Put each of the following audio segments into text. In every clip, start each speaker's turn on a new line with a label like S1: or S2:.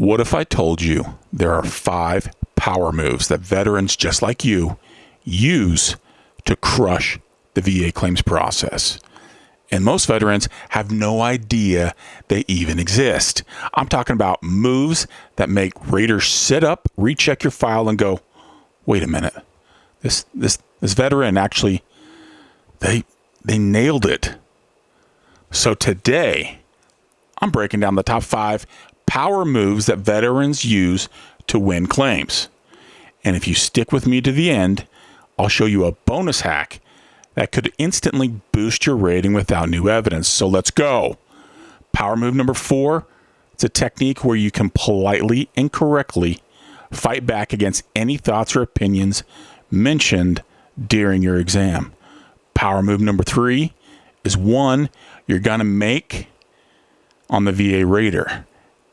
S1: What if I told you there are 5 power moves that veterans just like you use to crush the VA claims process? And most veterans have no idea they even exist. I'm talking about moves that make raters sit up, recheck your file, and go, wait a minute. This veteran actually, they nailed it. So today, I'm breaking down the top 5 power moves that veterans use to win claims. And if you stick with me to the end, I'll show you a bonus hack that could instantly boost your rating without new evidence. So let's go. Power move number 4, it's a technique where you can politely and correctly fight back against any thoughts or opinions mentioned during your exam. Power move number 3 is one you're going to make on the VA rater,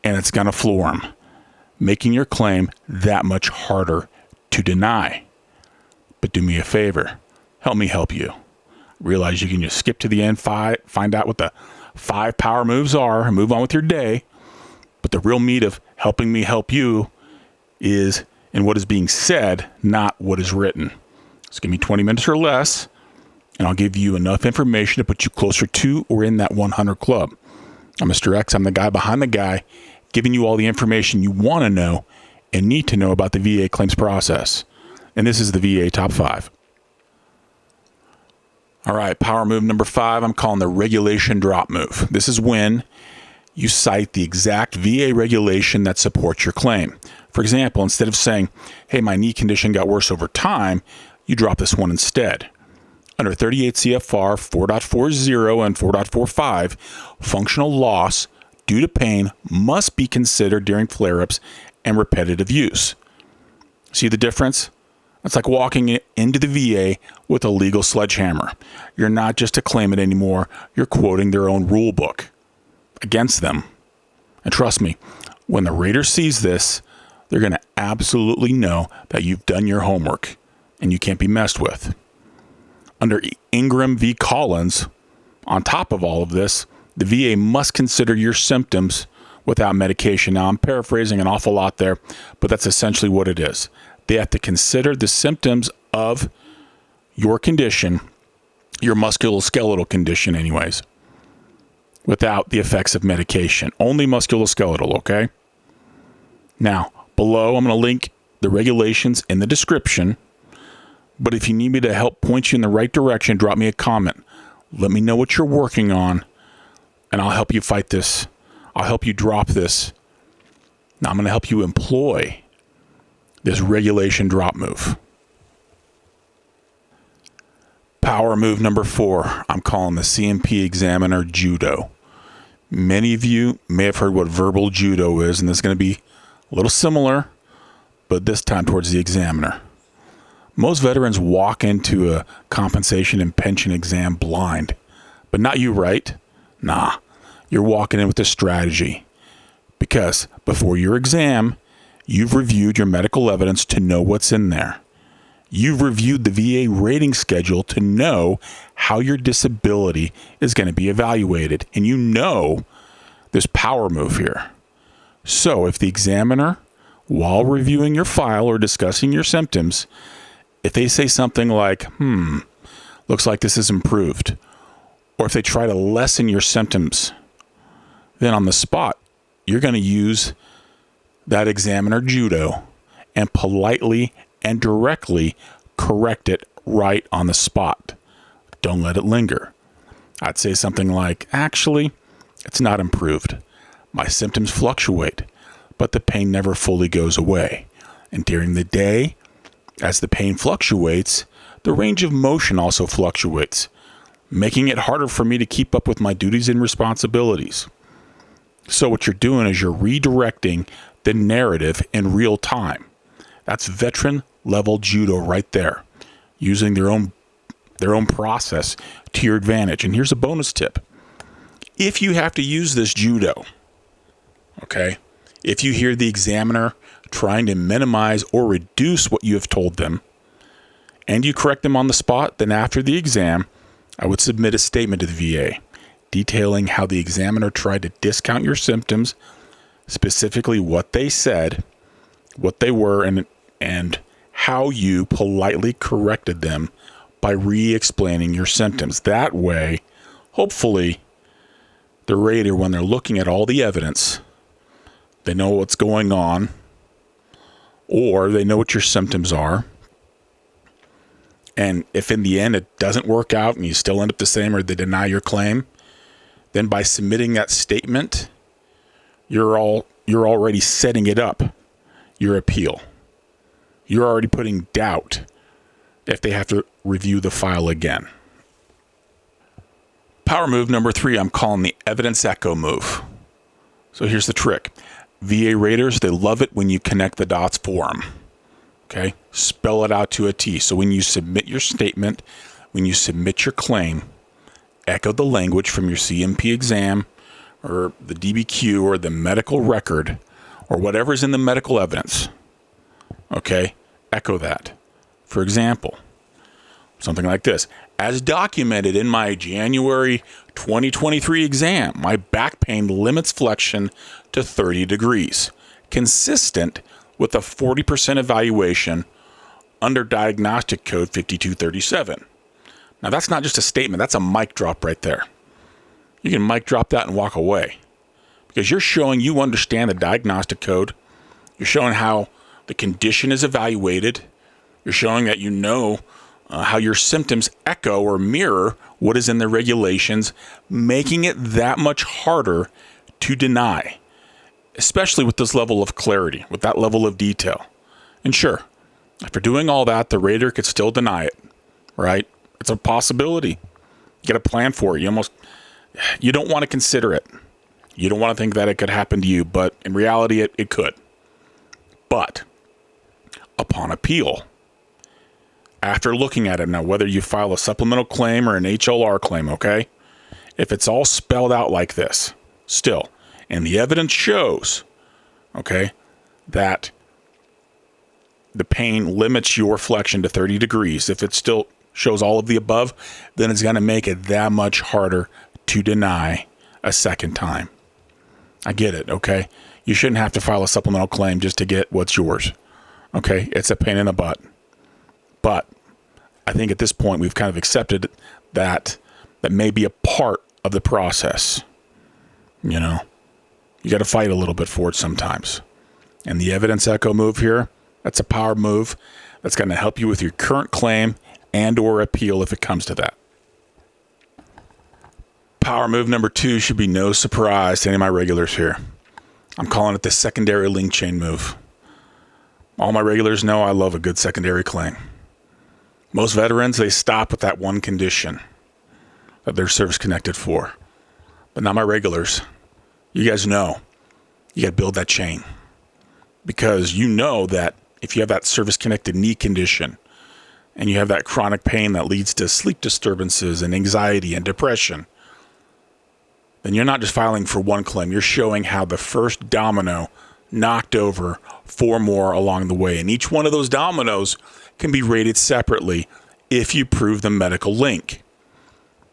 S1: and it's going to floor him, making your claim that much harder to deny. But do me a favor. Help me help you. Realize you can just skip to the end, find out what the 5 power moves are, and move on with your day. But the real meat of helping me help you is in what is being said, not what is written. So give me 20 minutes or less, and I'll give you enough information to put you closer to or in that 100 club. I'm Mr. X. I'm the guy behind the guy, giving you all the information you want to know and need to know about the VA claims process. And this is the VA top 5. All right, power move number 5, I'm calling the regulation drop move. This is when you cite the exact VA regulation that supports your claim. For example, instead of saying, hey, my knee condition got worse over time, you drop this one instead. Under 38 CFR 4.40 and 4.45, functional loss due to pain must be considered during flare-ups and repetitive use. See the difference? It's like walking into the VA with a legal sledgehammer. You're not just a claimant anymore. You're quoting their own rule book against them. And trust me, when the rater sees this, they're going to absolutely know that you've done your homework and you can't be messed with. Under Ingram v. Collins, on top of all of this, the VA must consider your symptoms without medication. Now, I'm paraphrasing an awful lot there, but that's essentially what it is. They have to consider the symptoms of your condition, your musculoskeletal condition anyways, without the effects of medication. Only musculoskeletal, okay? Now, below, I'm going to link the regulations in the description, but if you need me to help point you in the right direction, drop me a comment. Let me know what you're working on, and I'll help you fight this. I'll help you drop this. Now, I'm going to help you employ this regulation drop move. Power move number 4, I'm calling the C&P examiner judo. Many of you may have heard what verbal judo is, and this is going to be a little similar, but this time towards the examiner. Most veterans walk into a compensation and pension exam blind, but not you, right? Nah, you're walking in with a strategy, because before your exam, you've reviewed your medical evidence to know what's in there. You've reviewed the VA rating schedule to know how your disability is going to be evaluated. And you know this power move here. So if the examiner, while reviewing your file or discussing your symptoms, if they say something like, looks like this is improved, or if they try to lessen your symptoms, then on the spot, you're going to use that examiner judo and politely and directly correct it right on the spot. Don't let it linger. I'd say something like, actually, it's not improved. My symptoms fluctuate, but the pain never fully goes away. And during the day, as the pain fluctuates, the range of motion also fluctuates, making it harder for me to keep up with my duties and responsibilities. So what you're doing is you're redirecting the narrative in real time. That's veteran level judo right there, using their own process to your advantage. And here's a bonus tip. If you have to use this judo, okay, if you hear the examiner trying to minimize or reduce what you have told them, and you correct them on the spot, then after the exam, I would submit a statement to the VA detailing how the examiner tried to discount your symptoms specifically what they said, what they were, and how you politely corrected them by re-explaining your symptoms. That way, hopefully, the rater, when they're looking at all the evidence, they know what's going on, or they know what your symptoms are. And if in the end it doesn't work out and you still end up the same, or they deny your claim, then by submitting that statement, you're already setting it up, your appeal. You're already putting doubt if they have to review the file again. Power move number 3, I'm calling the evidence echo move. So here's the trick. VA raters, they love it when you connect the dots for them. Okay? Spell it out to a T. So when you submit your statement, when you submit your claim, echo the language from your C&P exam or the DBQ or the medical record or whatever's in the medical evidence. Okay? Echo that. For example, something like this. As documented in my January 2023 exam, my back pain limits flexion to 30 degrees, consistent with a 40% evaluation under diagnostic code 5237. Now, that's not just a statement. That's a mic drop right there. You can mic drop that and walk away because you're showing you understand the diagnostic code. You're showing how the condition is evaluated. You're showing that you know how your symptoms echo or mirror what is in the regulations, making it that much harder to deny, especially with this level of clarity, with that level of detail. And sure, after doing all that, the rater could still deny it, right? It's a possibility. You got to plan for it. You don't want to consider it. You don't want to think that it could happen to you, but in reality, it could. But upon appeal, after looking at it now, whether you file a supplemental claim or an HLR claim, okay? If it's all spelled out like this, still, and the evidence shows, okay, that the pain limits your flexion to 30 degrees, if it still shows all of the above, then it's going to make it that much harder to deny a second time. I get it, okay? You shouldn't have to file a supplemental claim just to get what's yours, okay? It's a pain in the butt. But I think at this point we've kind of accepted that may be a part of the process. You know, you got to fight a little bit for it sometimes. And the evidence echo move here, that's a power move that's going to help you with your current claim and or appeal if it comes to that. Power move number 2 should be no surprise to any of my regulars here. I'm calling it the secondary link chain move. All my regulars know I love a good secondary claim. Most veterans, they stop with that one condition that they're service connected for. But not my regulars. You guys know you got to build that chain, because you know that if you have that service connected knee condition and you have that chronic pain that leads to sleep disturbances and anxiety and depression, then you're not just filing for one claim. You're showing how the first domino knocked over 4 more along the way. And each one of those dominoes can be rated separately if you prove the medical link.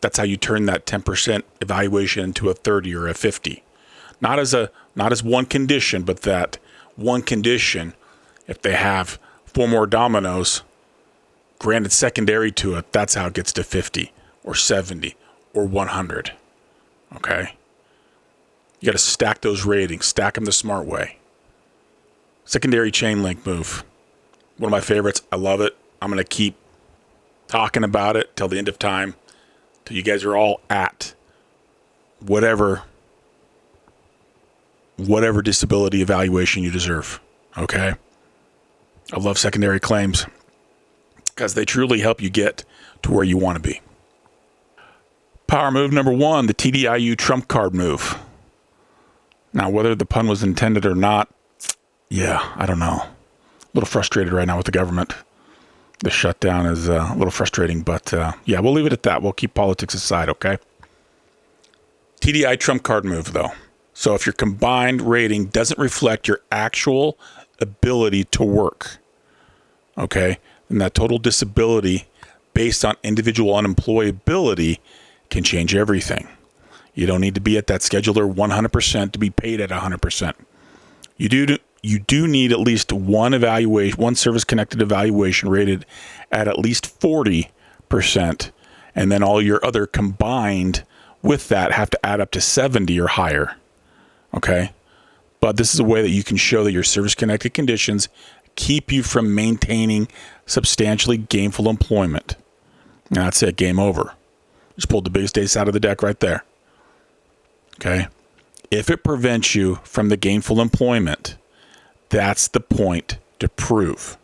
S1: That's how you turn that 10% evaluation into a 30 or a 50. Not as one condition, but that one condition, if they have 4 more dominoes granted secondary to it, that's how it gets to 50 or 70 or 100. Okay? You got to stack those ratings, stack them the smart way. Secondary chain link move. One of my favorites. I love it. I'm going to keep talking about it till the end of time, till you guys are all at whatever disability evaluation you deserve. Okay? I love secondary claims because they truly help you get to where you want to be. Power move number 1, the TDIU trump card move. Now, whether the pun was intended or not, yeah, I don't know. A little frustrated right now with the government. The shutdown is a little frustrating, but yeah, we'll leave it at that. We'll keep politics aside, okay? TDI trump card move, though. So if your combined rating doesn't reflect your actual ability to work, okay, then that total disability based on individual unemployability can change everything. You don't need to be at that scheduler 100% to be paid at 100%. You do need at least one service-connected evaluation rated at least 40%, and then all your other combined with that have to add up to 70 or higher. Okay? But this is a way that you can show that your service-connected conditions keep you from maintaining substantially gainful employment. And that's it, game over. Just pulled the biggest ace out of the deck right there. Okay? If it prevents you from the gainful employment, that's the point to prove.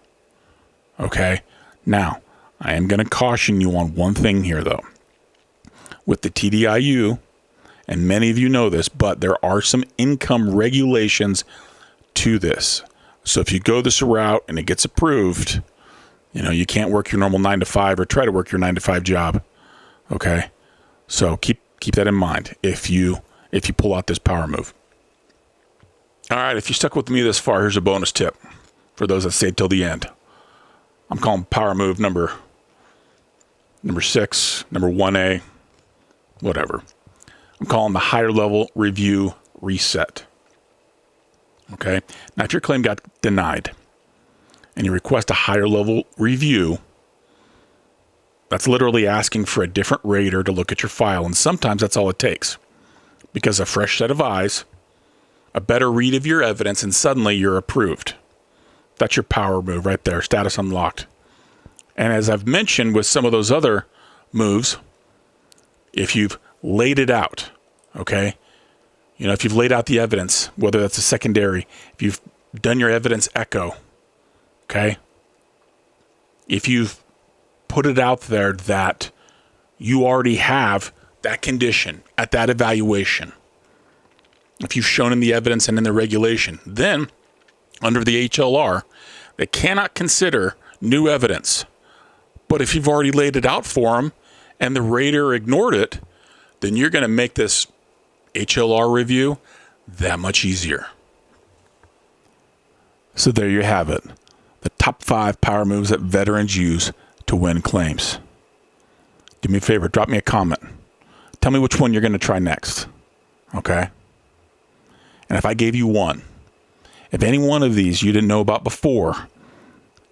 S1: Okay? Now, I am going to caution you on one thing here, though. With the TDIU, and many of you know this, but there are some income regulations to this. So if you go this route and it gets approved, you can't work your normal 9 to 5 or try to work your 9 to 5 job. Okay? So keep that in mind if you pull out this power move. All right, if you stuck with me this far, here's a bonus tip for those that stayed till the end. I'm calling power move number 6, number 1A, whatever. I'm calling the higher level review reset. Okay? Now, if your claim got denied and you request a higher level review, that's literally asking for a different rater to look at your file. And sometimes that's all it takes. Because a fresh set of eyes, a better read of your evidence, and suddenly you're approved. That's your power move right there, status unlocked. And as I've mentioned with some of those other moves, if you've laid it out, okay? If you've laid out the evidence, whether that's a secondary, if you've done your evidence echo, okay? If you've put it out there that you already have that condition at that evaluation, if you've shown in the evidence and in the regulation, then under the HLR, they cannot consider new evidence. But if you've already laid it out for them and the rater ignored it, then you're going to make this HLR review that much easier. So there you have it. The top 5 power moves that veterans use to win claims. Do me a favor, drop me a comment. Tell me which one you're going to try next. Okay? And if I gave you one, if any one of these you didn't know about before,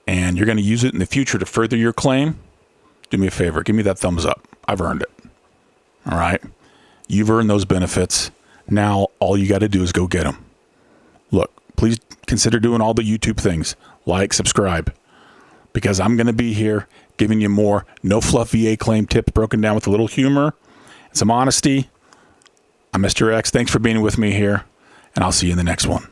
S1: and you're going to use it in the future to further your claim, do me a favor, give me that thumbs up. I've earned it. All right? You've earned those benefits. Now all you got to do is go get them. Look, please consider doing all the YouTube things. Like, subscribe. Because I'm going to be here giving you more no-fluff VA claim tips broken down with a little humor and some honesty. I'm Mr. X. Thanks for being with me here, and I'll see you in the next one.